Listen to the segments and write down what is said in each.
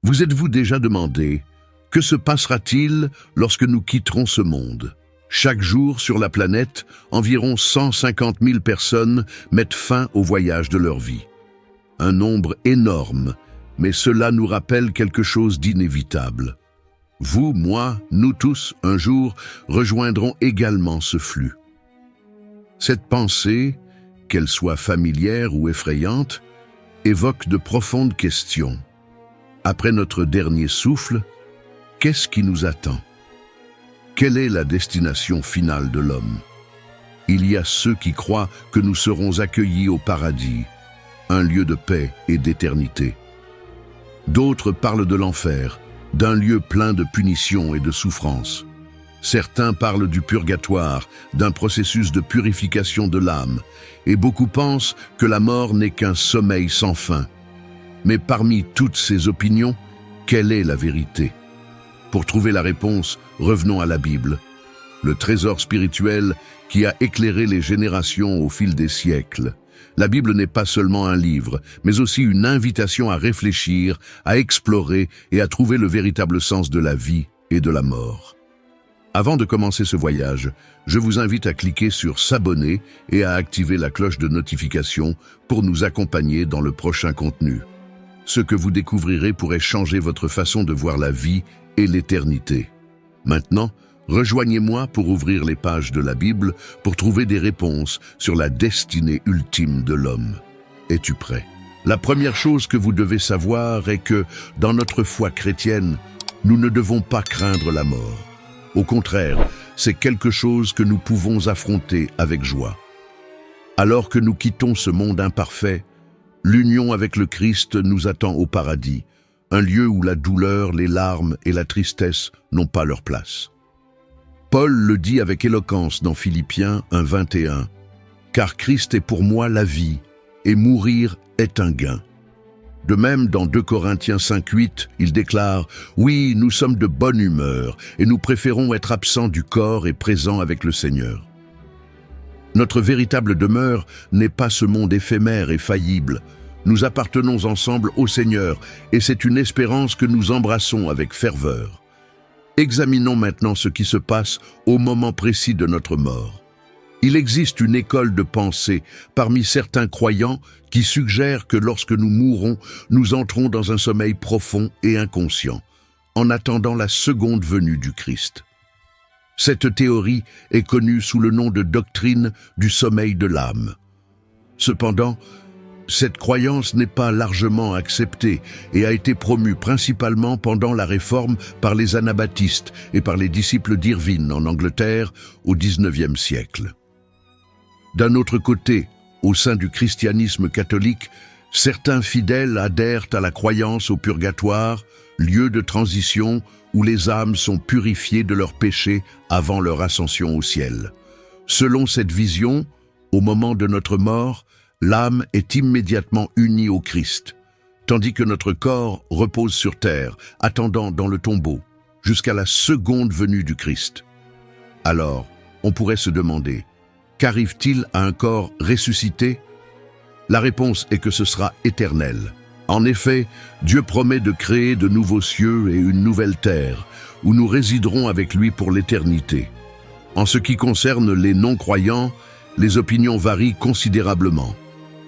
Vous êtes-vous déjà demandé, que se passera-t-il lorsque nous quitterons ce monde? Chaque jour sur la planète, environ 150 000 personnes mettent fin au voyage de leur vie. Un nombre énorme, mais cela nous rappelle quelque chose d'inévitable. Vous, moi, nous tous, un jour, rejoindrons également ce flux. Cette pensée, qu'elle soit familière ou effrayante, évoque de profondes questions. Après notre dernier souffle, qu'est-ce qui nous attend? Quelle est la destination finale de l'homme? Il y a ceux qui croient que nous serons accueillis au paradis, un lieu de paix et d'éternité. D'autres parlent de l'enfer, d'un lieu plein de punitions et de souffrances. Certains parlent du purgatoire, d'un processus de purification de l'âme, et beaucoup pensent que la mort n'est qu'un sommeil sans fin. Mais parmi toutes ces opinions, quelle est la vérité? Pour trouver la réponse, revenons à la Bible, le trésor spirituel qui a éclairé les générations au fil des siècles. La Bible n'est pas seulement un livre, mais aussi une invitation à réfléchir, à explorer et à trouver le véritable sens de la vie et de la mort. Avant de commencer ce voyage, je vous invite à cliquer sur s'abonner et à activer la cloche de notification pour nous accompagner dans le prochain contenu. Ce que vous découvrirez pourrait changer votre façon de voir la vie et l'éternité. Maintenant, rejoignez-moi pour ouvrir les pages de la Bible pour trouver des réponses sur la destinée ultime de l'homme. Es-tu prêt? La première chose que vous devez savoir est que, dans notre foi chrétienne, nous ne devons pas craindre la mort. Au contraire, c'est quelque chose que nous pouvons affronter avec joie. Alors que nous quittons ce monde imparfait, l'union avec le Christ nous attend au paradis, un lieu où la douleur, les larmes et la tristesse n'ont pas leur place. Paul le dit avec éloquence dans Philippiens 1:21, « Car Christ est pour moi la vie, et mourir est un gain. » De même, dans 2 Corinthiens 5:8, il déclare « Oui, nous sommes de bonne humeur, et nous préférons être absents du corps et présents avec le Seigneur. » Notre véritable demeure n'est pas ce monde éphémère et faillible. Nous appartenons ensemble au Seigneur, et c'est une espérance que nous embrassons avec ferveur. Examinons maintenant ce qui se passe au moment précis de notre mort. Il existe une école de pensée parmi certains croyants qui suggère que lorsque nous mourrons, nous entrons dans un sommeil profond et inconscient, en attendant la seconde venue du Christ. Cette théorie est connue sous le nom de doctrine du sommeil de l'âme. Cependant, cette croyance n'est pas largement acceptée et a été promue principalement pendant la Réforme par les anabaptistes et par les disciples d'Irvine en Angleterre au XIXe siècle. D'un autre côté, au sein du christianisme catholique, certains fidèles adhèrent à la croyance au purgatoire, lieu de transition où les âmes sont purifiées de leurs péchés avant leur ascension au ciel. Selon cette vision, au moment de notre mort, l'âme est immédiatement unie au Christ, tandis que notre corps repose sur terre, attendant dans le tombeau, jusqu'à la seconde venue du Christ. Alors, on pourrait se demander, qu'arrive-t-il à un corps ressuscité? La réponse est que ce sera éternel. En effet, Dieu promet de créer de nouveaux cieux et une nouvelle terre, où nous résiderons avec lui pour l'éternité. En ce qui concerne les non-croyants, les opinions varient considérablement.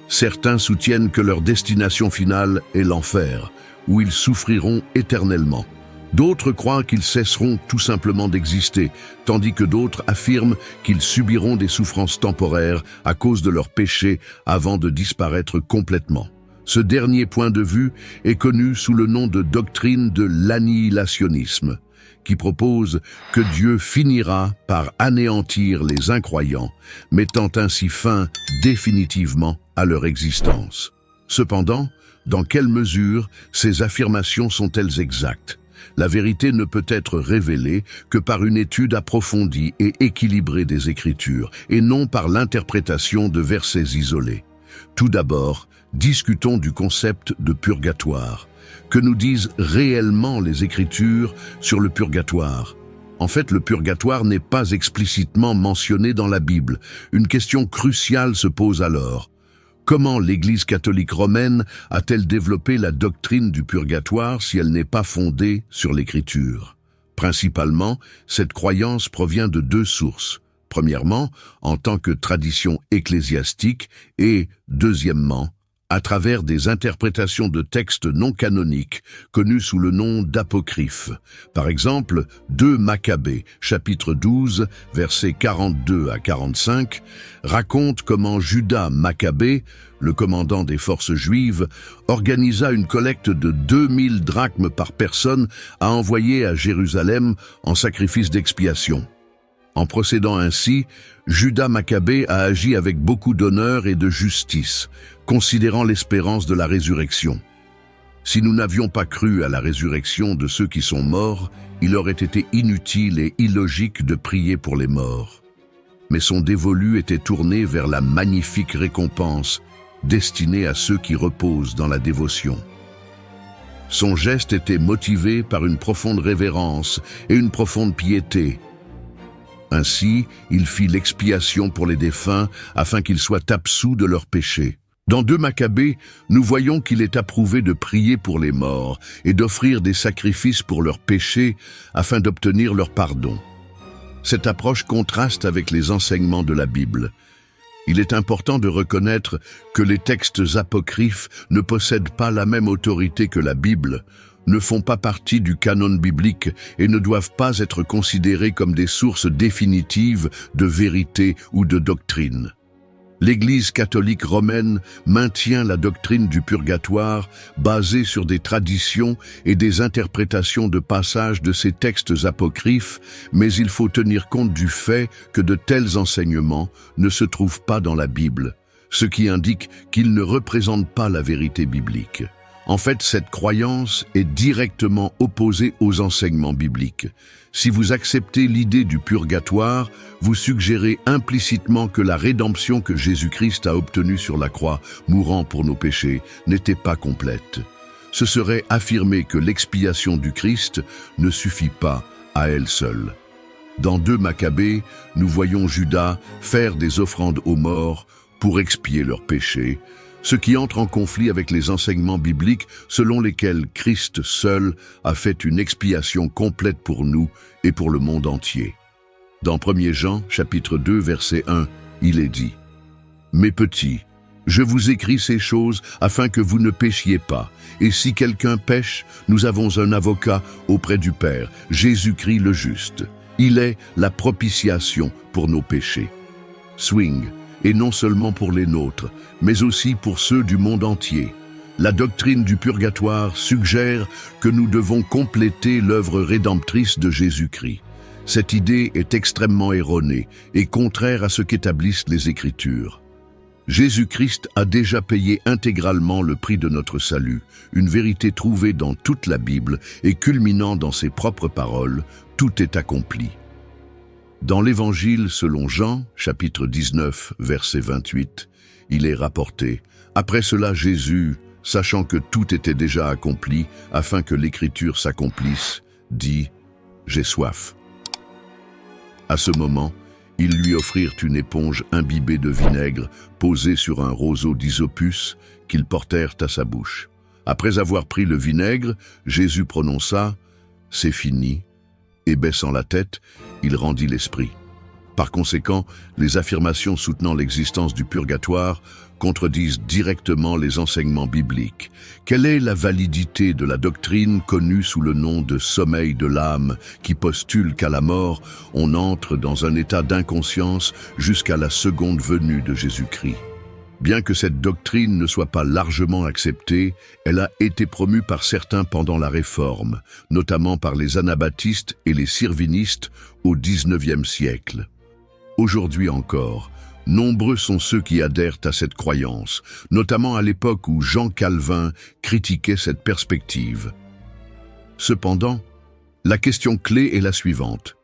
Certains soutiennent que leur destination finale est l'enfer, où ils souffriront éternellement. D'autres croient qu'ils cesseront tout simplement d'exister, tandis que d'autres affirment qu'ils subiront des souffrances temporaires à cause de leurs péchés avant de disparaître complètement. Ce dernier point de vue est connu sous le nom de doctrine de l'annihilationnisme, qui propose que Dieu finira par anéantir les incroyants, mettant ainsi fin définitivement à leur existence. Cependant, dans quelle mesure ces affirmations sont-elles exactes? La vérité ne peut être révélée que par une étude approfondie et équilibrée des Écritures, et non par l'interprétation de versets isolés. Tout d'abord, discutons du concept de purgatoire. Que nous disent réellement les Écritures sur le purgatoire? En fait, le purgatoire n'est pas explicitement mentionné dans la Bible. Une question cruciale se pose alors. Comment l'Église catholique romaine a-t-elle développé la doctrine du purgatoire si elle n'est pas fondée sur l'Écriture? Principalement, cette croyance provient de deux sources. Premièrement, en tant que tradition ecclésiastique et, deuxièmement, à travers des interprétations de textes non canoniques, connus sous le nom d'apocryphes. Par exemple, 2 Maccabées, chapitre 12, versets 42 à 45, raconte comment Judas Maccabée, le commandant des forces juives, organisa une collecte de 2000 drachmes par personne à envoyer à Jérusalem en sacrifice d'expiation. En procédant ainsi, Judas Maccabée a agi avec beaucoup d'honneur et de justice, considérant l'espérance de la résurrection. Si nous n'avions pas cru à la résurrection de ceux qui sont morts, il aurait été inutile et illogique de prier pour les morts. Mais son dévolu était tourné vers la magnifique récompense destinée à ceux qui reposent dans la dévotion. Son geste était motivé par une profonde révérence et une profonde piété. Ainsi, il fit l'expiation pour les défunts afin qu'ils soient absous de leurs péchés. Dans 2 Maccabées, nous voyons qu'il est approuvé de prier pour les morts et d'offrir des sacrifices pour leurs péchés afin d'obtenir leur pardon. Cette approche contraste avec les enseignements de la Bible. Il est important de reconnaître que les textes apocryphes ne possèdent pas la même autorité que la Bible, ne font pas partie du canon biblique et ne doivent pas être considérés comme des sources définitives de vérité ou de doctrine. L'Église catholique romaine maintient la doctrine du purgatoire basée sur des traditions et des interprétations de passages de ces textes apocryphes, mais il faut tenir compte du fait que de tels enseignements ne se trouvent pas dans la Bible, ce qui indique qu'ils ne représentent pas la vérité biblique. En fait, cette croyance est directement opposée aux enseignements bibliques. Si vous acceptez l'idée du purgatoire, vous suggérez implicitement que la rédemption que Jésus-Christ a obtenue sur la croix, mourant pour nos péchés, n'était pas complète. Ce serait affirmer que l'expiation du Christ ne suffit pas à elle seule. Dans 2 Maccabées, nous voyons Judas faire des offrandes aux morts pour expier leurs péchés, ce qui entre en conflit avec les enseignements bibliques selon lesquels Christ seul a fait une expiation complète pour nous et pour le monde entier. Dans 1 Jean, chapitre 2, verset 1, il est dit « Mes petits, je vous écris ces choses afin que vous ne péchiez pas. Et si quelqu'un pêche, nous avons un avocat auprès du Père, Jésus-Christ le juste. Il est la propitiation pour nos péchés. » Swing. Et non seulement pour les nôtres, mais aussi pour ceux du monde entier. La doctrine du purgatoire suggère que nous devons compléter l'œuvre rédemptrice de Jésus-Christ. Cette idée est extrêmement erronée et contraire à ce qu'établissent les Écritures. Jésus-Christ a déjà payé intégralement le prix de notre salut, une vérité trouvée dans toute la Bible et culminant dans ses propres paroles, « Tout est accompli ». Dans l'Évangile selon Jean, chapitre 19, verset 28, il est rapporté « Après cela, Jésus, sachant que tout était déjà accompli, afin que l'Écriture s'accomplisse, dit « J'ai soif ». À ce moment, ils lui offrirent une éponge imbibée de vinaigre posée sur un roseau d'hyssopus qu'ils portèrent à sa bouche. Après avoir pris le vinaigre, Jésus prononça « C'est fini ». Et baissant la tête, il rendit l'esprit. Par conséquent, les affirmations soutenant l'existence du purgatoire contredisent directement les enseignements bibliques. Quelle est la validité de la doctrine connue sous le nom de sommeil de l'âme qui postule qu'à la mort, on entre dans un état d'inconscience jusqu'à la seconde venue de Jésus-Christ? Bien que cette doctrine ne soit pas largement acceptée, elle a été promue par certains pendant la Réforme, notamment par les anabaptistes et les sirvinistes au XIXe siècle. Aujourd'hui encore, nombreux sont ceux qui adhèrent à cette croyance, notamment à l'époque où Jean Calvin critiquait cette perspective. Cependant, la question clé est la suivante.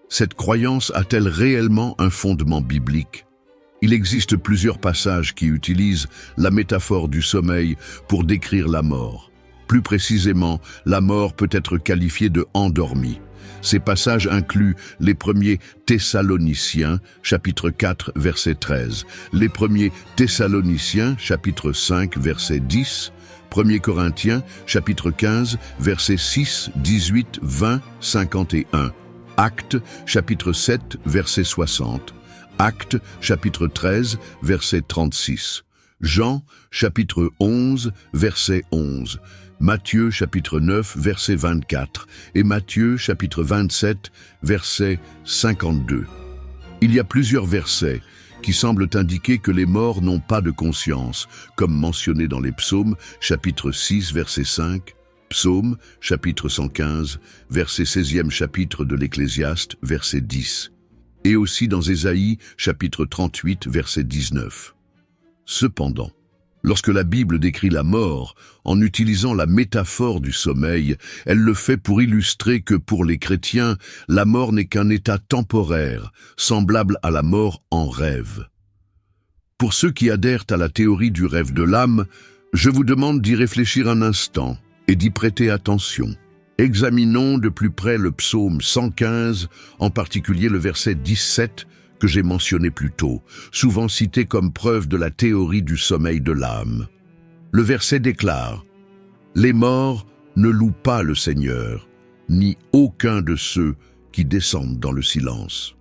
Cette croyance a-t-elle réellement un fondement biblique ? Il existe plusieurs passages qui utilisent la métaphore du sommeil pour décrire la mort. Plus précisément, la mort peut être qualifiée de endormie. Ces passages incluent les premiers Thessaloniciens, chapitre 4, verset 13, les premiers Thessaloniciens, chapitre 5, verset 10, 1 Corinthiens, chapitre 15, versets 6, 18, 20, 51, Actes, chapitre 7, verset 60, Actes, chapitre 13, verset 36, Jean, chapitre 11, verset 11, Matthieu, chapitre 9, verset 24, et Matthieu, chapitre 27, verset 52. Il y a plusieurs versets qui semblent indiquer que les morts n'ont pas de conscience, comme mentionné dans les psaumes, chapitre 6, verset 5, Psaume, chapitre 115, verset 16e chapitre de l'Ecclésiaste, verset 10, et aussi dans Ésaïe, chapitre 38, verset 19. Cependant, lorsque la Bible décrit la mort, en utilisant la métaphore du sommeil, elle le fait pour illustrer que pour les chrétiens, la mort n'est qu'un état temporaire, semblable à la mort en rêve. Pour ceux qui adhèrent à la théorie du rêve de l'âme, je vous demande d'y réfléchir un instant et d'y prêter attention. Examinons de plus près le psaume 115, en particulier le verset 17, que j'ai mentionné plus tôt, souvent cité comme preuve de la théorie du sommeil de l'âme. Le verset déclare « Les morts ne louent pas le Seigneur, ni aucun de ceux qui descendent dans le silence. »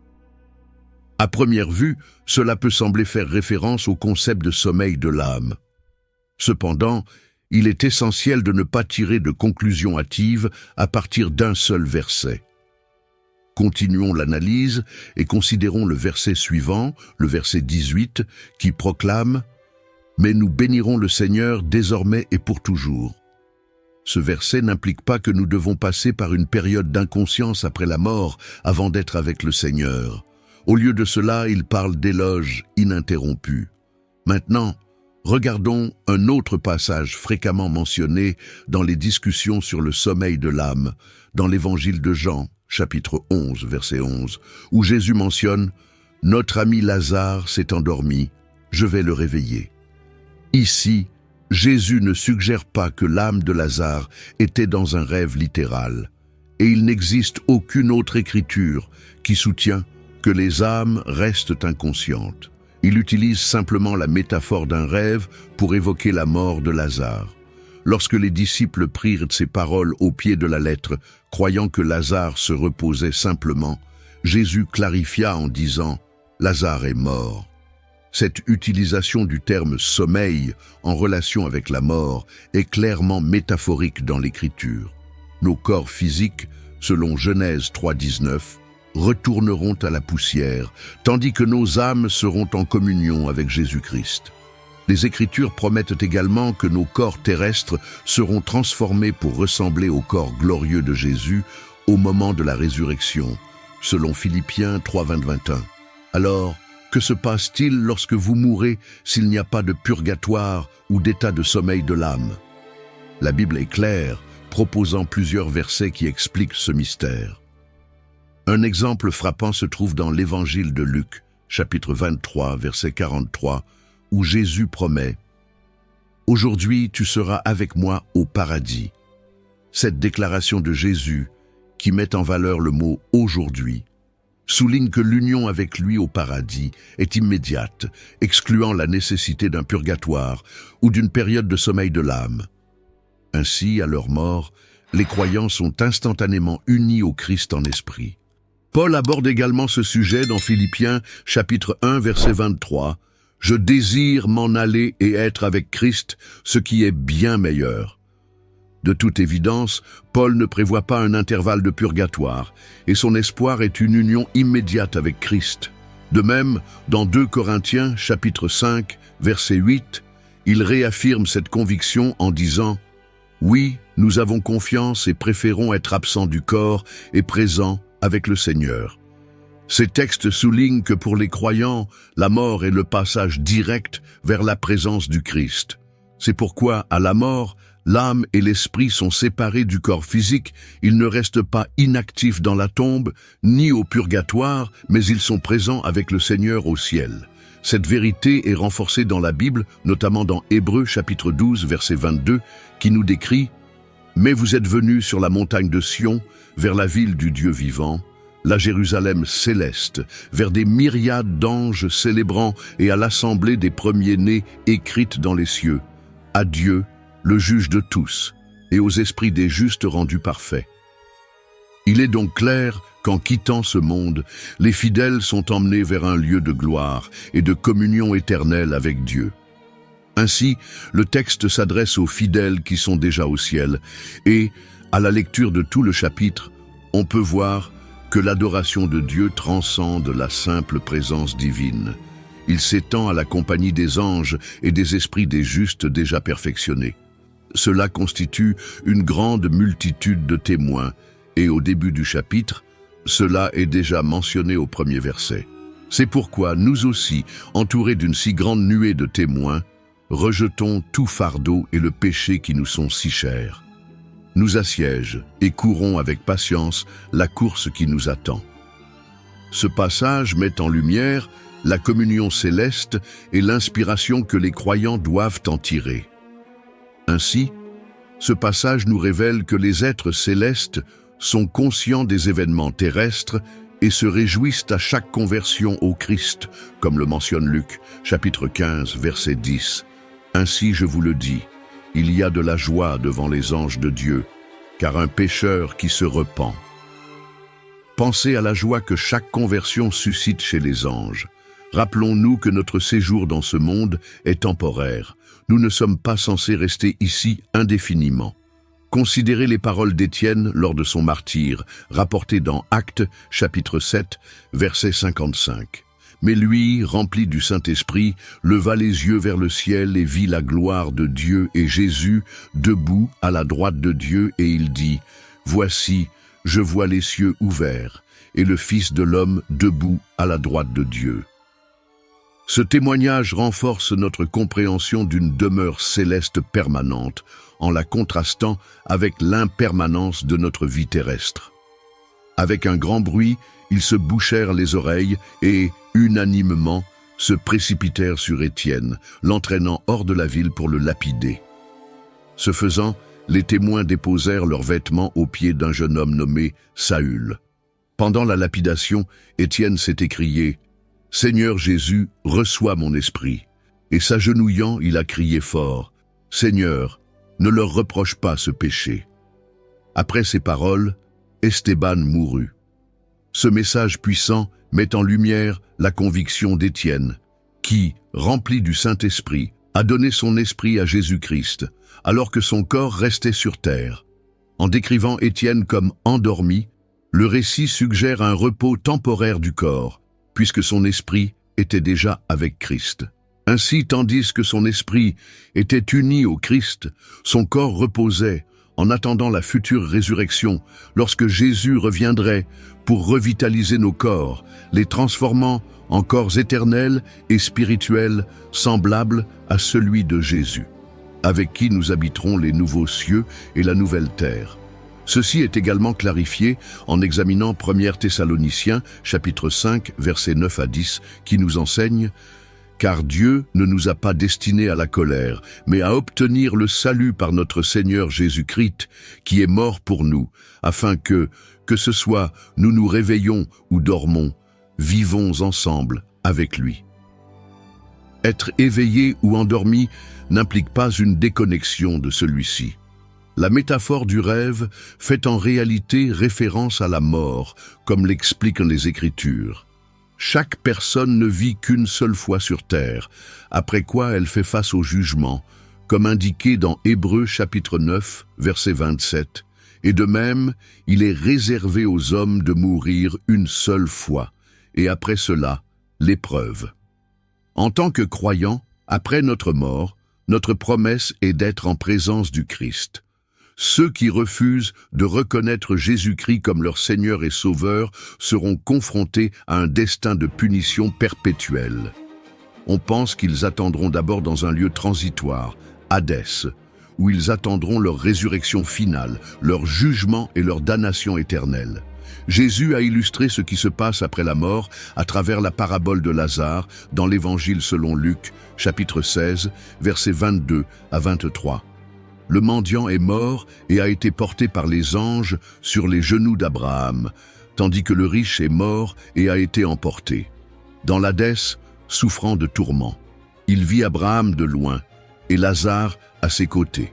À première vue, cela peut sembler faire référence au concept de sommeil de l'âme. Cependant, il est essentiel de ne pas tirer de conclusions hâtives à partir d'un seul verset. Continuons l'analyse et considérons le verset suivant, le verset 18, qui proclame « Mais nous bénirons le Seigneur désormais et pour toujours ». Ce verset n'implique pas que nous devons passer par une période d'inconscience après la mort avant d'être avec le Seigneur. Au lieu de cela, il parle d'éloges ininterrompus. Maintenant, regardons un autre passage fréquemment mentionné dans les discussions sur le sommeil de l'âme, dans l'évangile de Jean, chapitre 11, verset 11, où Jésus mentionne « Notre ami Lazare s'est endormi, je vais le réveiller ». Ici, Jésus ne suggère pas que l'âme de Lazare était dans un rêve littéral, et il n'existe aucune autre écriture qui soutient que les âmes restent inconscientes. Il utilise simplement la métaphore d'un rêve pour évoquer la mort de Lazare. Lorsque les disciples prirent ces paroles au pied de la lettre, croyant que Lazare se reposait simplement, Jésus clarifia en disant « Lazare est mort ». Cette utilisation du terme « sommeil » en relation avec la mort est clairement métaphorique dans l'Écriture. Nos corps physiques, selon Genèse 3,19, retourneront à la poussière, tandis que nos âmes seront en communion avec Jésus-Christ. Les Écritures promettent également que nos corps terrestres seront transformés pour ressembler au corps glorieux de Jésus au moment de la résurrection, selon Philippiens 3:20-21. Alors, que se passe-t-il lorsque vous mourrez s'il n'y a pas de purgatoire ou d'état de sommeil de l'âme? La Bible est claire, proposant plusieurs versets qui expliquent ce mystère. Un exemple frappant se trouve dans l'Évangile de Luc, chapitre 23, verset 43, où Jésus promet « Aujourd'hui tu seras avec moi au paradis ». Cette déclaration de Jésus, qui met en valeur le mot « aujourd'hui », souligne que l'union avec lui au paradis est immédiate, excluant la nécessité d'un purgatoire ou d'une période de sommeil de l'âme. Ainsi, à leur mort, les croyants sont instantanément unis au Christ en esprit. Paul aborde également ce sujet dans Philippiens chapitre 1 verset 23. « Je désire m'en aller et être avec Christ, ce qui est bien meilleur. » De toute évidence, Paul ne prévoit pas un intervalle de purgatoire, et son espoir est une union immédiate avec Christ. De même, dans 2 Corinthiens chapitre 5 verset 8, il réaffirme cette conviction en disant « Oui, nous avons confiance et préférons être absents du corps et présents avec le Seigneur. » Ces textes soulignent que pour les croyants, la mort est le passage direct vers la présence du Christ. C'est pourquoi, à la mort, l'âme et l'esprit sont séparés du corps physique, ils ne restent pas inactifs dans la tombe, ni au purgatoire, mais ils sont présents avec le Seigneur au ciel. Cette vérité est renforcée dans la Bible, notamment dans Hébreux chapitre 12, verset 22, qui nous décrit « Mais vous êtes venus sur la montagne de Sion, vers la ville du Dieu vivant, la Jérusalem céleste, vers des myriades d'anges célébrant et à l'assemblée des premiers-nés écrite dans les cieux, à Dieu, le juge de tous, et aux esprits des justes rendus parfaits. Il est donc clair qu'en quittant ce monde, les fidèles sont emmenés vers un lieu de gloire et de communion éternelle avec Dieu. Ainsi, le texte s'adresse aux fidèles qui sont déjà au ciel, et, à la lecture de tout le chapitre, on peut voir que l'adoration de Dieu transcende la simple présence divine. Il s'étend à la compagnie des anges et des esprits des justes déjà perfectionnés. Cela constitue une grande multitude de témoins, et au début du chapitre, cela est déjà mentionné au premier verset. C'est pourquoi nous aussi, entourés d'une si grande nuée de témoins, rejetons tout fardeau et le péché qui nous sont si chers. Nous assiègent et courons avec patience la course qui nous attend. Ce passage met en lumière la communion céleste et l'inspiration que les croyants doivent en tirer. Ainsi, ce passage nous révèle que les êtres célestes sont conscients des événements terrestres et se réjouissent à chaque conversion au Christ, comme le mentionne Luc, chapitre 15, verset 10. Ainsi, je vous le dis, il y a de la joie devant les anges de Dieu, car un pécheur qui se repent. Pensez à la joie que chaque conversion suscite chez les anges. Rappelons-nous que notre séjour dans ce monde est temporaire. Nous ne sommes pas censés rester ici indéfiniment. Considérez les paroles d'Étienne lors de son martyre, rapportées dans Actes, chapitre 7, verset 55. Mais lui, rempli du Saint-Esprit, leva les yeux vers le ciel et vit la gloire de Dieu et Jésus debout à la droite de Dieu, et il dit, « Voici, je vois les cieux ouverts, et le Fils de l'homme debout à la droite de Dieu. » Ce témoignage renforce notre compréhension d'une demeure céleste permanente, en la contrastant avec l'impermanence de notre vie terrestre. Avec un grand bruit, ils se bouchèrent les oreilles et, unanimement, se précipitèrent sur Étienne, l'entraînant hors de la ville pour le lapider. Ce faisant, les témoins déposèrent leurs vêtements aux pieds d'un jeune homme nommé Saül. Pendant la lapidation, Étienne s'est écrié « Seigneur Jésus, reçois mon esprit ». Et s'agenouillant, il a crié fort « Seigneur, ne leur reproche pas ce péché ». Après ces paroles, Esteban mourut. Ce message puissant met en lumière la conviction d'Étienne, qui, rempli du Saint-Esprit, a donné son esprit à Jésus-Christ, alors que son corps restait sur terre. En décrivant Étienne comme endormi, le récit suggère un repos temporaire du corps, puisque son esprit était déjà avec Christ. Ainsi, tandis que son esprit était uni au Christ, son corps reposait en attendant la future résurrection, lorsque Jésus reviendrait pour revitaliser nos corps, les transformant en corps éternels et spirituels semblables à celui de Jésus, avec qui nous habiterons les nouveaux cieux et la nouvelle terre. Ceci est également clarifié en examinant 1 Thessaloniciens, chapitre 5, versets 9 à 10, qui nous enseigne « Car Dieu ne nous a pas destinés à la colère, mais à obtenir le salut par notre Seigneur Jésus-Christ, qui est mort pour nous, afin que ce soit nous nous réveillons ou dormons, vivons ensemble avec lui. » Être éveillé ou endormi n'implique pas une déconnexion de celui-ci. La métaphore du rêve fait en réalité référence à la mort, comme l'expliquent les Écritures. Chaque personne ne vit qu'une seule fois sur terre, après quoi elle fait face au jugement, comme indiqué dans Hébreux chapitre 9, verset 27. Et de même, il est réservé aux hommes de mourir une seule fois, et après cela, l'épreuve. En tant que croyants, après notre mort, notre promesse est d'être en présence du Christ. Ceux qui refusent de reconnaître Jésus-Christ comme leur Seigneur et Sauveur seront confrontés à un destin de punition perpétuelle. On pense qu'ils attendront d'abord dans un lieu transitoire, Hadès, où ils attendront leur résurrection finale, leur jugement et leur damnation éternelle. Jésus a illustré ce qui se passe après la mort à travers la parabole de Lazare dans l'Évangile selon Luc, chapitre 16, versets 22 à 23. le mendiant est mort et a été porté par les anges sur les genoux d'Abraham, tandis que le riche est mort et a été emporté. Dans l'Hadès, souffrant de tourments, il vit Abraham de loin et Lazare à ses côtés.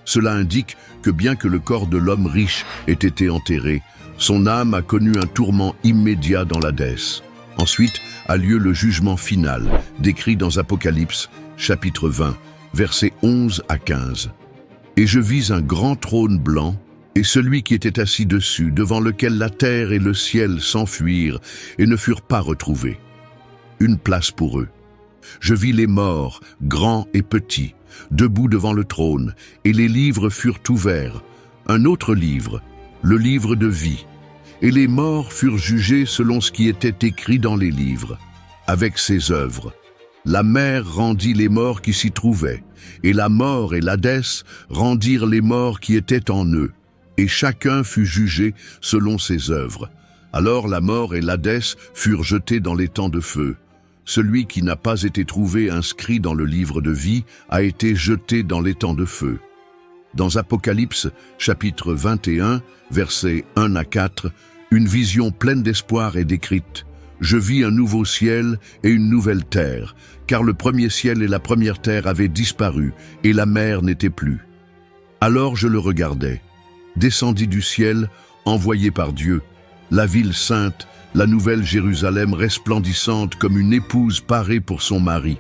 Cela indique que bien que le corps de l'homme riche ait été enterré, son âme a connu un tourment immédiat dans l'Hadès. Ensuite a lieu le jugement final, décrit dans Apocalypse, chapitre 20, versets 11 à 15. Et je vis un grand trône blanc, et celui qui était assis dessus, devant lequel la terre et le ciel s'enfuirent et ne furent pas retrouvés. Une place pour eux. Je vis les morts, grands et petits, debout devant le trône, et les livres furent ouverts. Un autre livre, le livre de vie. Et les morts furent jugés selon ce qui était écrit dans les livres, avec ses œuvres. La mer rendit les morts qui s'y trouvaient, et la mort et l'Hadès rendirent les morts qui étaient en eux, et chacun fut jugé selon ses œuvres. Alors la mort et l'Hadès furent jetés dans l'étang de feu. Celui qui n'a pas été trouvé inscrit dans le livre de vie a été jeté dans l'étang de feu. Dans Apocalypse, chapitre 21, versets 1 à 4, une vision pleine d'espoir est décrite. Je vis un nouveau ciel et une nouvelle terre, car le premier ciel et la première terre avaient disparu, et la mer n'était plus. Alors je le regardais, descendit du ciel, envoyé par Dieu, la ville sainte, la nouvelle Jérusalem resplendissante comme une épouse parée pour son mari.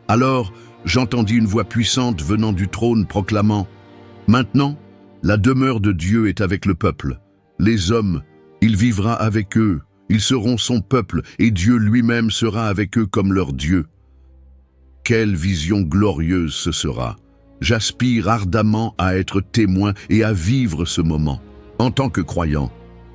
Alors j'entendis une voix puissante venant du trône proclamant « Maintenant, la demeure de Dieu est avec le peuple. Les hommes, il vivra avec eux. Ils seront son peuple et Dieu lui-même sera avec eux comme leur Dieu. » Quelle vision glorieuse ce sera! J'aspire ardemment à être témoin et à vivre ce moment. En tant que croyant,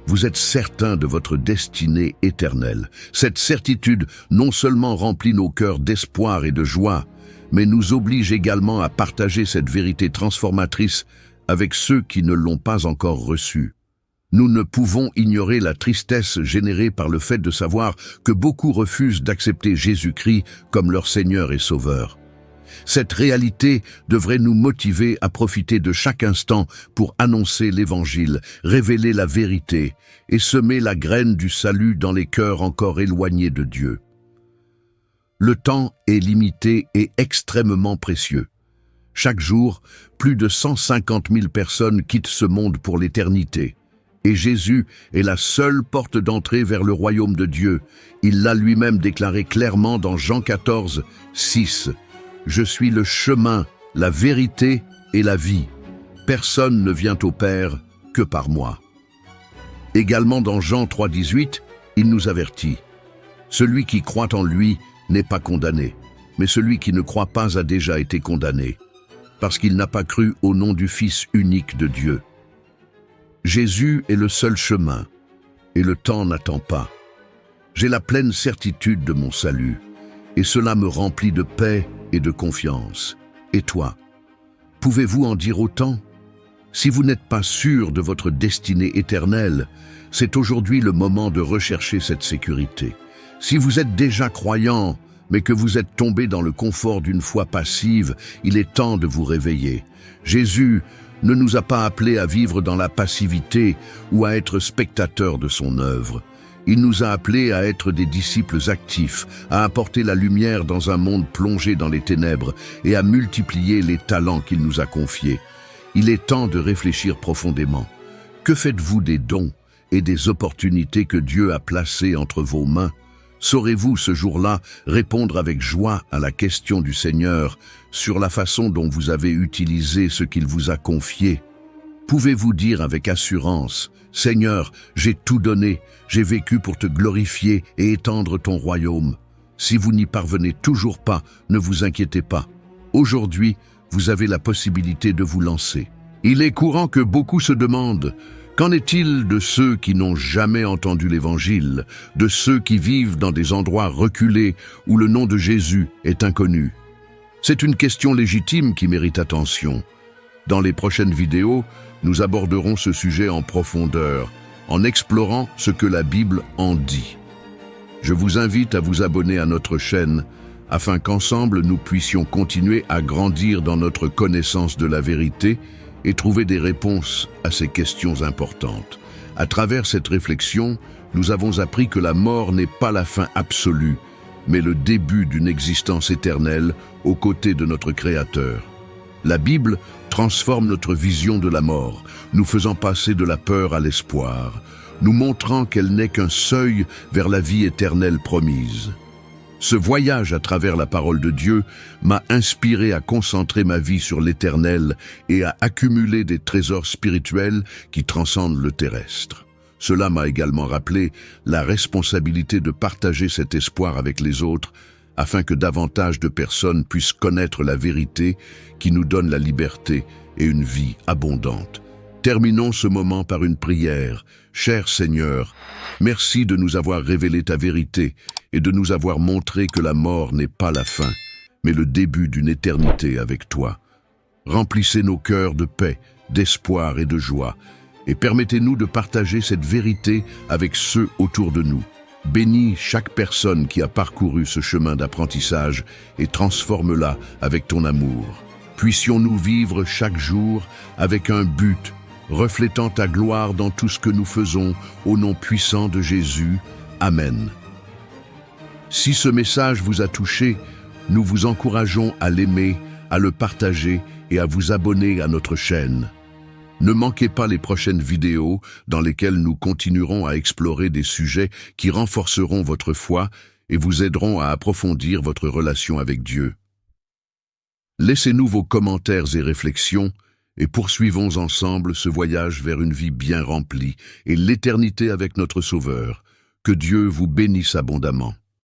vous êtes certain de votre destinée éternelle. Cette certitude non seulement remplit nos cœurs d'espoir et de joie, mais nous oblige également à partager cette vérité transformatrice avec ceux qui ne l'ont pas encore reçue. Nous ne pouvons ignorer la tristesse générée par le fait de savoir que beaucoup refusent d'accepter Jésus-Christ comme leur Seigneur et Sauveur. Cette réalité devrait nous motiver à profiter de chaque instant pour annoncer l'Évangile, révéler la vérité et semer la graine du salut dans les cœurs encore éloignés de Dieu. Le temps est limité et extrêmement précieux. Chaque jour, plus de 150 000 personnes quittent ce monde pour l'éternité. Et Jésus est la seule porte d'entrée vers le royaume de Dieu. Il l'a lui-même déclaré clairement dans Jean 14, 6. « Je suis le chemin, la vérité et la vie. Personne ne vient au Père que par moi. » Également dans Jean 3, 18, il nous avertit. « Celui qui croit en lui n'est pas condamné, mais celui qui ne croit pas a déjà été condamné, parce qu'il n'a pas cru au nom du Fils unique de Dieu. » Jésus est le seul chemin, et le temps n'attend pas. J'ai la pleine certitude de mon salut, et cela me remplit de paix et de confiance. Et toi, pouvez-vous en dire autant? Si vous n'êtes pas sûr de votre destinée éternelle, c'est aujourd'hui le moment de rechercher cette sécurité. Si vous êtes déjà croyant, mais que vous êtes tombé dans le confort d'une foi passive, il est temps de vous réveiller. Jésus ne nous a pas appelés à vivre dans la passivité ou à être spectateurs de son œuvre. Il nous a appelés à être des disciples actifs, à apporter la lumière dans un monde plongé dans les ténèbres et à multiplier les talents qu'il nous a confiés. Il est temps de réfléchir profondément. Que faites-vous des dons et des opportunités que Dieu a placés entre vos mains? Saurez-vous ce jour-là répondre avec joie à la question du Seigneur sur la façon dont vous avez utilisé ce qu'il vous a confié? Pouvez-vous dire avec assurance, « Seigneur, j'ai tout donné, j'ai vécu pour te glorifier et étendre ton royaume. » Si vous n'y parvenez toujours pas, ne vous inquiétez pas. Aujourd'hui, vous avez la possibilité de vous lancer. Il est courant que beaucoup se demandent « Qu'en est-il de ceux qui n'ont jamais entendu l'Évangile, de ceux qui vivent dans des endroits reculés où le nom de Jésus est inconnu ?» C'est une question légitime qui mérite attention. Dans les prochaines vidéos, nous aborderons ce sujet en profondeur, en explorant ce que la Bible en dit. Je vous invite à vous abonner à notre chaîne afin qu'ensemble nous puissions continuer à grandir dans notre connaissance de la vérité et trouver des réponses à ces questions importantes. À travers cette réflexion, nous avons appris que la mort n'est pas la fin absolue, mais le début d'une existence éternelle aux côtés de notre Créateur. La Bible transforme notre vision de la mort, nous faisant passer de la peur à l'espoir, nous montrant qu'elle n'est qu'un seuil vers la vie éternelle promise. Ce voyage à travers la parole de Dieu m'a inspiré à concentrer ma vie sur l'éternel et à accumuler des trésors spirituels qui transcendent le terrestre. Cela m'a également rappelé la responsabilité de partager cet espoir avec les autres afin que davantage de personnes puissent connaître la vérité qui nous donne la liberté et une vie abondante. Terminons ce moment par une prière. Cher Seigneur, merci de nous avoir révélé ta vérité et de nous avoir montré que la mort n'est pas la fin, mais le début d'une éternité avec toi. Remplissez nos cœurs de paix, d'espoir et de joie, et permettez-nous de partager cette vérité avec ceux autour de nous. Bénis chaque personne qui a parcouru ce chemin d'apprentissage et transforme-la avec ton amour. Puissions-nous vivre chaque jour avec un but, reflétant ta gloire dans tout ce que nous faisons, au nom puissant de Jésus. Amen. Si ce message vous a touché, nous vous encourageons à l'aimer, à le partager et à vous abonner à notre chaîne. Ne manquez pas les prochaines vidéos dans lesquelles nous continuerons à explorer des sujets qui renforceront votre foi et vous aideront à approfondir votre relation avec Dieu. Laissez-nous vos commentaires et réflexions et poursuivons ensemble ce voyage vers une vie bien remplie et l'éternité avec notre Sauveur. Que Dieu vous bénisse abondamment.